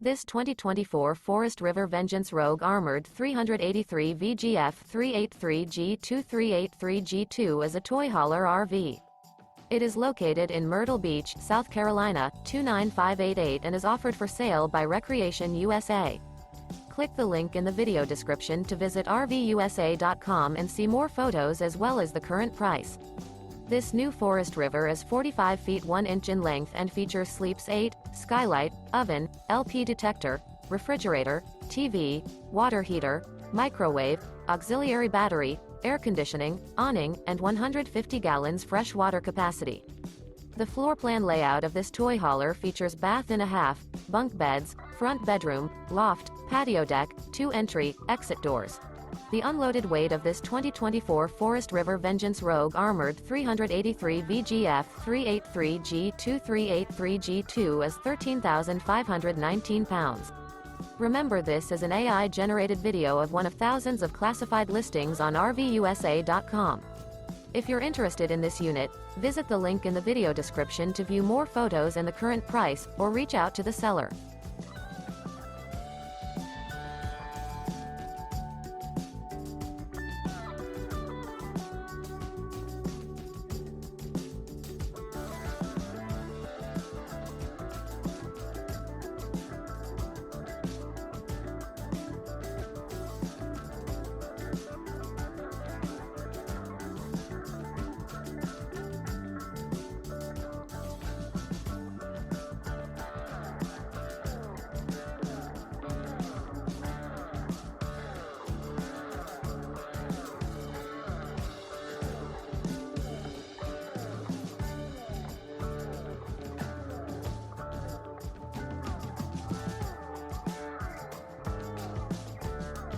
This 2024 Forest River Vengeance Rogue Armored 383 VGF 383G2383G2 is a toy hauler RV. It is located in Myrtle Beach, South Carolina, 29588 and is offered for sale by Recreation USA. Click the link in the video description to visit RVUSA.com and see more photos as well as the current price. This new Forest River is 45 feet 1 inch in length and features Sleeps 8, Skylight, oven, LP detector, refrigerator, TV, water heater, microwave, auxiliary battery, air conditioning, awning, and 150 gallons fresh water capacity. The floor plan layout of this toy hauler features bath and a half, bunk beds, front bedroom, loft, patio deck, 2 entry, exit doors. The unloaded weight of this 2024 Forest River Vengeance Rogue Armored 383 VGF 383G2383G2 is 13,519 pounds. Remember, this is an AI-generated video of one of thousands of classified listings on RVUSA.com. If you're interested in this unit, visit the link in the video description to view more photos and the current price, or reach out to the seller.